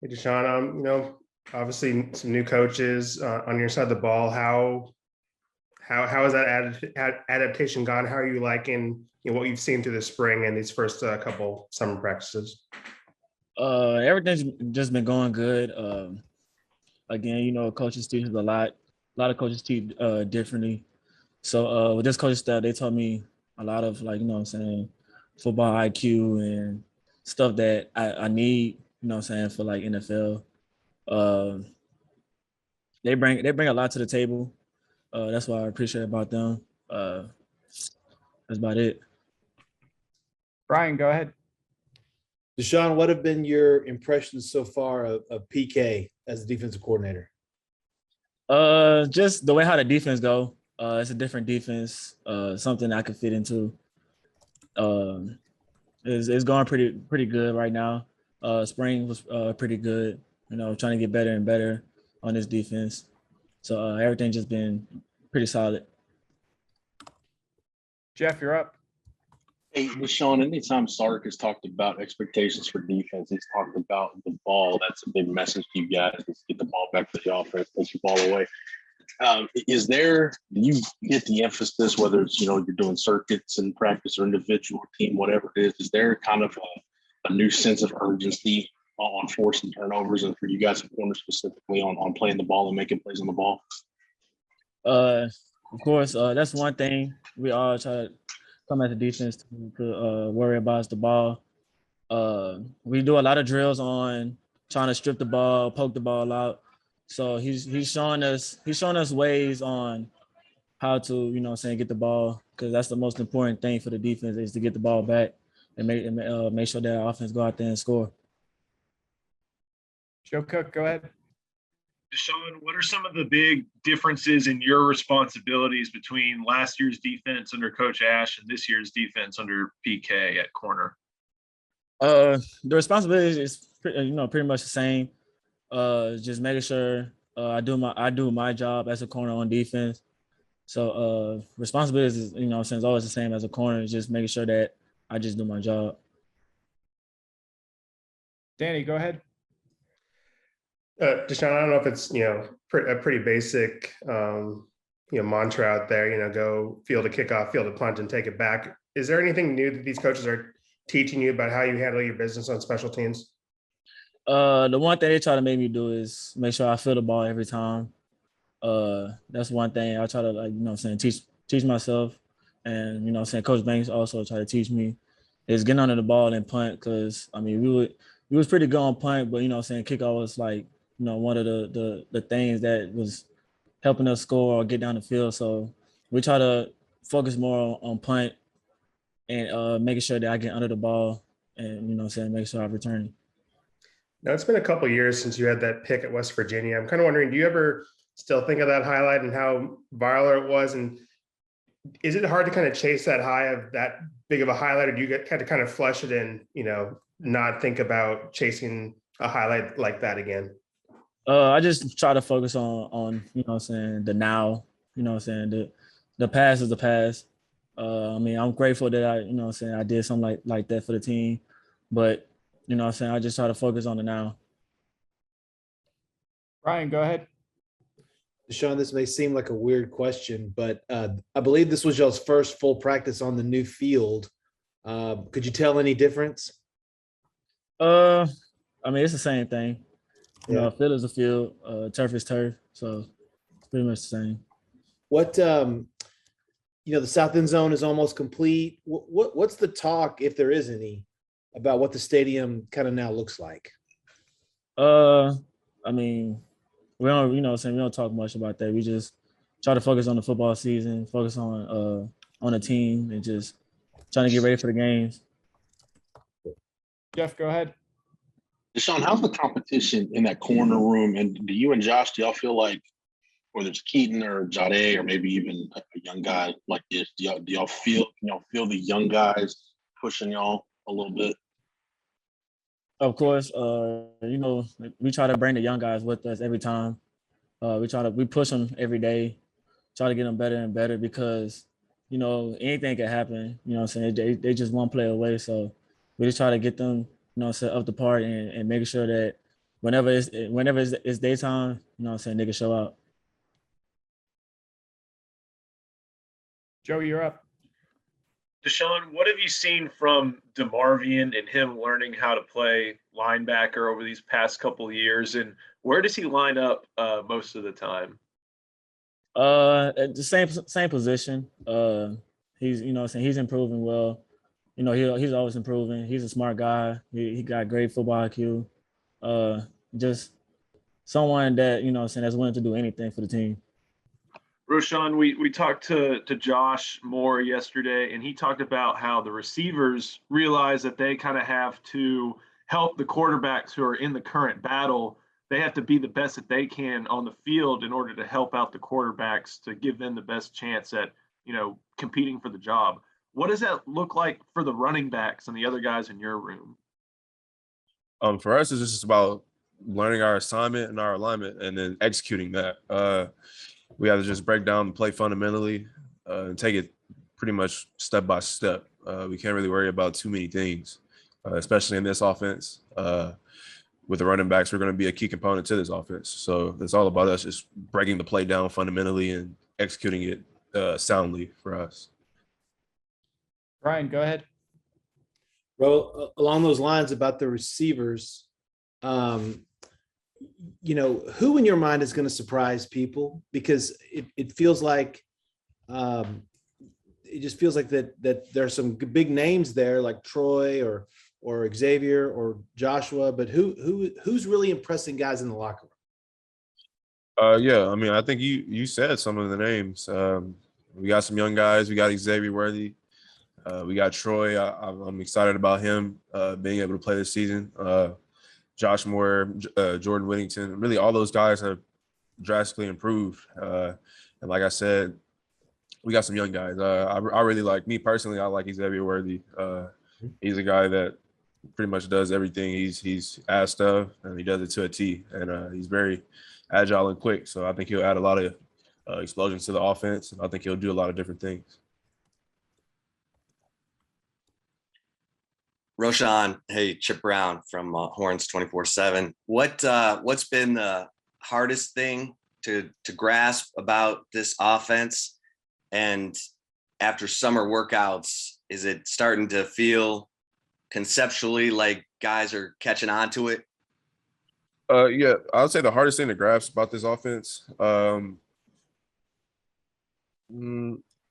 Hey, Deshaun, obviously some new coaches on your side of the ball. How has that adaptation gone? How are you liking what you've seen through the spring and these first couple summer practices? Everything's just been going good. Again, coaches teach us a lot. A lot of coaches teach differently. So with this coaching staff, they taught me a lot of football IQ and stuff that I need, for like NFL. Uh, they bring a lot to the table. That's what I appreciate about them. That's about it. Brian, go ahead. Deshaun, what have been your impressions so far of PK as the defensive coordinator? Just the way how the defense go. It's a different defense. Something I could fit into. Um, it's going pretty good right now. Spring was pretty good. Trying to get better and better on this defense. So everything just been pretty solid. Jeff, you're up. Hey, Roschon, anytime Sark has talked about expectations for defense, he's talked about the ball. That's a big message to you guys, is get the ball back to the offense, push the ball away. Do you get the emphasis, whether it's, you're doing circuits in practice or individual team, whatever it is there kind of a new sense of urgency on forcing turnovers and for you guys at corner specifically on playing the ball and making plays on the ball? Of course, that's one thing we all try to come at the defense to worry about is the ball. We do a lot of drills on trying to strip the ball, poke the ball out. So he's showing us ways on how to get the ball, because that's the most important thing for the defense is to get the ball back and make sure that our offense go out there and score. Joe Cook, go ahead. Deshaun, what are some of the big differences in your responsibilities between last year's defense under Coach Ash and this year's defense under PK at corner? The responsibility is pretty much the same. Just making sure I do my job as a corner on defense. So responsibilities is since always the same as a corner, is just making sure that I just do my job. Danny, go ahead. Deshaun, I don't know if it's a pretty basic mantra out there. Go field a kickoff, field a punt, and take it back. Is there anything new that these coaches are teaching you about how you handle your business on special teams? The one thing they try to make me do is make sure I feel the ball every time. That's one thing I try to teach myself, and Coach Banks also try to teach me is getting under the ball and punt, because we was pretty good on punt, but kickoff was one of the things that was helping us score or get down the field. So we try to focus more on punt and making sure that I get under the ball and make sure I return it. Now, it's been a couple of years since you had that pick at West Virginia. I'm kind of wondering, do you ever still think of that highlight and how viral it was? And is it hard to kind of chase that high of that big of a highlight, or do you get kind of flush it and, not think about chasing a highlight like that again? I just try to focus on the now. The past is the past. I'm grateful that I did something like that for the team, but I just try to focus on the now. Brian, go ahead. Deshaun, this may seem like a weird question, but I believe this was y'all's first full practice on the new field. Could you tell any difference? It's the same thing. Field is a field, turf is turf, so it's pretty much the same. What the south end zone is almost complete. What's the talk, if there is any, about what the stadium kind of now looks like? We don't, we don't talk much about that. We just try to focus on the football season, focus on the team, and just trying to get ready for the games. Jeff, go ahead. Deshaun, how's the competition in that corner room? And do you and Josh, do y'all feel like, whether it's Keaton or Jade or maybe even a young guy like this, do y'all feel the young guys pushing y'all a little bit? Of course, we try to bring the young guys with us every time. We push them every day, try to get them better and better, because anything can happen. They just one play away, so we just try to get them up the part and making sure that whenever it's daytime, you know what I'm saying, niggas show out. Joey, you're up. Deshaun, what have you seen from DeMarvian and him learning how to play linebacker over these past couple of years, and where does he line up most of the time? At the same position. He's you know what I'm saying, he's improving well. You know, he's always improving. He's a smart guy. He got great football IQ. Just someone that, you know what I'm saying, that's willing to do anything for the team. Roschon, we talked to Josh Moore yesterday, and he talked about how the receivers realize that they kind of have to help the quarterbacks who are in the current battle. They have to be the best that they can on the field in order to help out the quarterbacks to give them the best chance at, you know, competing for the job. What does that look like for the running backs and the other guys in your room? For us, it's just about learning our assignment and our alignment and then executing that. We have to just break down the play fundamentally and take it pretty much step by step. We can't really worry about too many things, especially in this offense. With the running backs, we're going to be a key component to this offense. So it's all about us just breaking the play down fundamentally and executing it soundly for us. Brian, go ahead. Well, along those lines about the receivers, you know, who in your mind is going to surprise people? Because it feels like it just feels like that there's some big names there, like Troy or Xavier or Joshua, but who's really impressing guys in the locker room? Yeah, I mean, I think you said some of the names. We got some young guys. We got Xavier Worthy. We got Troy. I'm excited about him being able to play this season. Josh Moore, Jordan Whittington, really all those guys have drastically improved. And like I said, we got some young guys. I really like, me personally, I like Xavier Worthy. He's a guy that pretty much does everything he's asked of, and he does it to a T. And he's very agile and quick. So I think he'll add a lot of explosion to the offense. And I think he'll do a lot of different things. Roschon, hey, Chip Brown from Horns 24/7. What's been the hardest thing to grasp about this offense? And after summer workouts, is it starting to feel conceptually like guys are catching on to it? Yeah, I would say the hardest thing to grasp about this offense,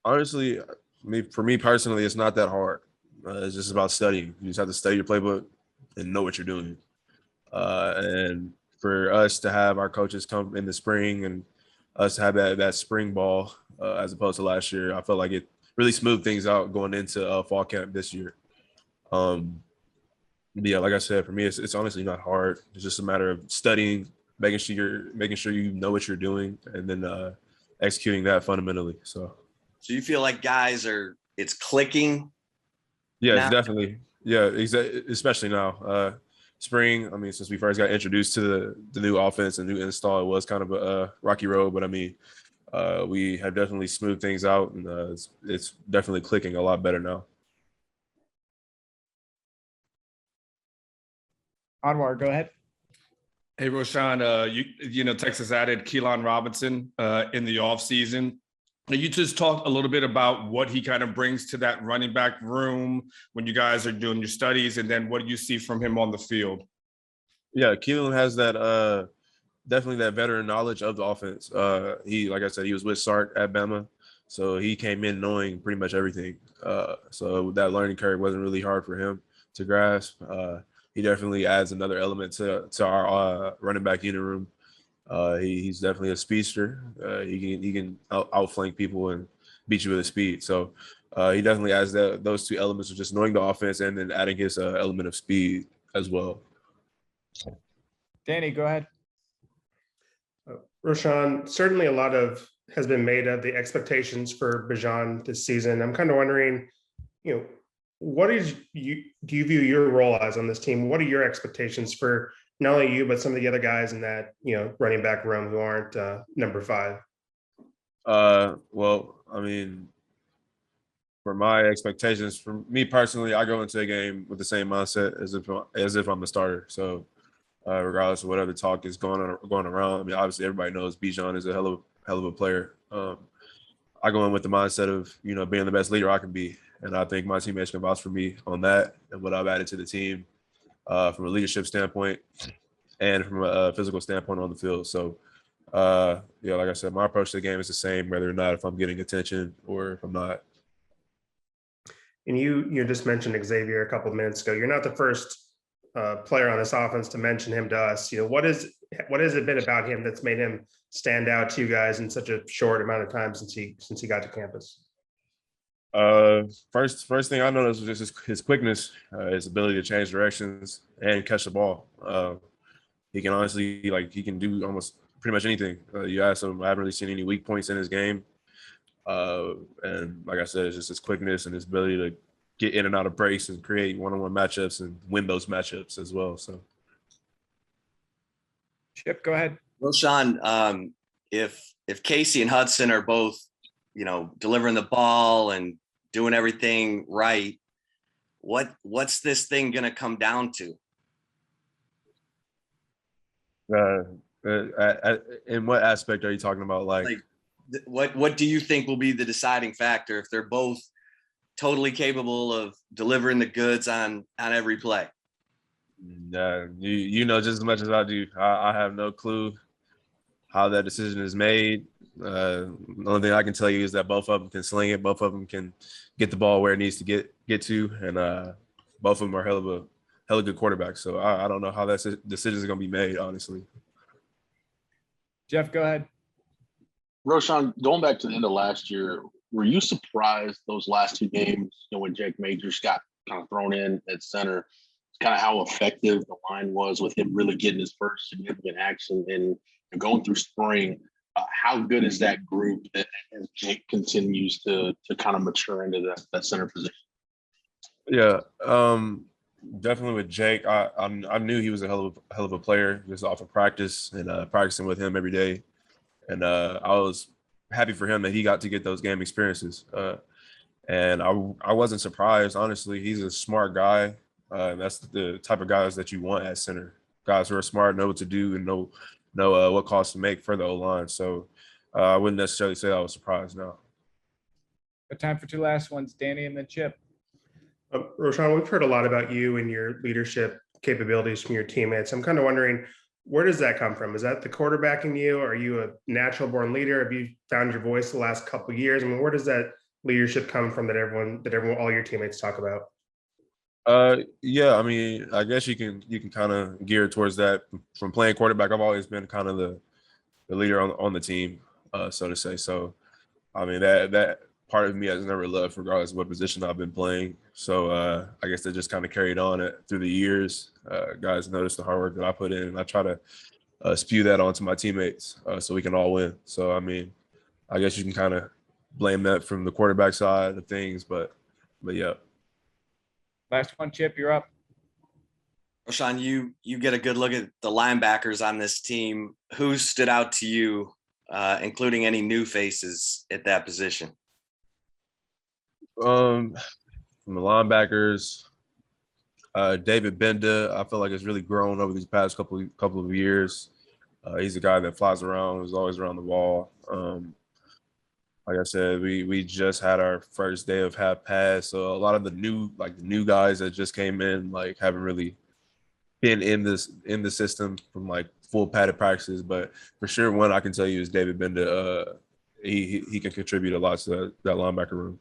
honestly, for me personally, it's not that hard. It's just about studying. You just have to study your playbook and know what you're doing. And for us to have our coaches come in the spring and us to have that spring ball as opposed to last year, I felt like it really smoothed things out going into fall camp this year. Yeah, like I said, for me, it's honestly not hard. It's just a matter of studying, making sure you know what you're doing, and then executing that fundamentally. So you feel like guys it's clicking? Yeah, now? it's definitely. Yeah, especially now. Spring, I mean, since we first got introduced to the new offense and new install, it was kind of a rocky road, but I mean, we have definitely smoothed things out, and it's definitely clicking a lot better now. Anwar, go ahead. Hey, Roschon, you know, Texas added Keelan Robinson in the offseason. You just talked a little bit about what he kind of brings to that running back room when you guys are doing your studies, and then what do you see from him on the field? Yeah, Keelan has that definitely that veteran knowledge of the offense. He, like I said, he was with Sark at Bama, so he came in knowing pretty much everything. So that learning curve wasn't really hard for him to grasp. He definitely adds another element to our running back unit room. He's definitely a speedster. He can outflank people and beat you with his speed. So he definitely adds those two elements of just knowing the offense and then adding his element of speed as well. Danny, go ahead. Roschon, certainly a lot has been made of the expectations for Bijan this season. I'm kind of wondering, you know, do you view your role as on this team? What are your expectations for not only you, but some of the other guys in that, you know, running back room who aren't number 5? Well, I mean, for my expectations, for me personally, I go into a game with the same mindset as if I'm the starter. So regardless of whatever talk is going around. I mean, obviously everybody knows Bijan is a hell of a player. I go in with the mindset of, you know, being the best leader I can be. And I think my teammates can vouch for me on that and what I've added to the team from a leadership standpoint and from a physical standpoint on the field. So, yeah, like I said, my approach to the game is the same, whether or not if I'm getting attention or if I'm not. And you just mentioned Xavier a couple of minutes ago. You're not the first player on this offense to mention him to us. You know, what has it been about him that's made him stand out to you guys in such a short amount of time since he got to campus? First thing I noticed was just his quickness, his ability to change directions and catch the ball. He can honestly, he can do almost pretty much anything. You ask him, I haven't really seen any weak points in his game. And like I said, it's just his quickness and his ability to get in and out of breaks and create one-on-one matchups and win those matchups as well. So, Chip, go ahead. Roschon, if Casey and Hudson are both, you know, delivering the ball and doing everything right, what's this thing going to come down to? In what aspect are you talking about? What do you think will be the deciding factor if they're both totally capable of delivering the goods on every play? You know just as much as I do. I have no clue how that decision is made. The only thing I can tell you is that both of them can sling it. Both of them can get the ball where it needs to get to, and both of them are hell of good quarterbacks. So I don't know how that decision is going to be made, honestly. Jeff, go ahead. Roschon, going back to the end of last year, were you surprised those last two games, you know, when Jake Majors got kind of thrown in at center, kind of how effective the line was with him really getting his first significant action and going through spring? How good is that group as Jake continues to kind of mature into that center position? Yeah, definitely with Jake. I knew he was a hell of a player just off of practice and practicing with him every day, and I was happy for him that he got to get those game experiences. And I wasn't surprised, honestly. He's a smart guy. And that's the type of guys that you want at center. Guys who are smart, know what to do, and know what calls to make for the O-line. So I wouldn't necessarily say I was surprised, no. But time for two last ones, Danny and then Chip. Roschon, we've heard a lot about you and your leadership capabilities from your teammates. I'm kind of wondering, where does that come from? Is that the quarterbacking you? Are you a natural born leader? Have you found your voice the last couple of years? I mean, where does that leadership come from that all your teammates talk about? Yeah, I mean, I guess you can kind of gear towards that from playing quarterback. I've always been kind of the leader on the team, so to say. So, I mean, that part of me has never left, regardless of what position I've been playing. So, I guess that just kind of carried on through the years. Guys notice the hard work that I put in, and I try to spew that onto my teammates so we can all win. So, I mean, I guess you can kind of blame that from the quarterback side of things, but yeah. Last one, Chip, you're up. Roschon, you get a good look at the linebackers on this team. Who stood out to you, including any new faces at that position? From the linebackers, David Benda, I feel like has really grown over these past couple of years. He's a guy that flies around, is always around the ball. Like I said, we just had our first day of half pass, so a lot of the new guys that just came in haven't really been in the system from full padded practices. But for sure, one I can tell you is David Benda. He can contribute a lot to that linebacker room.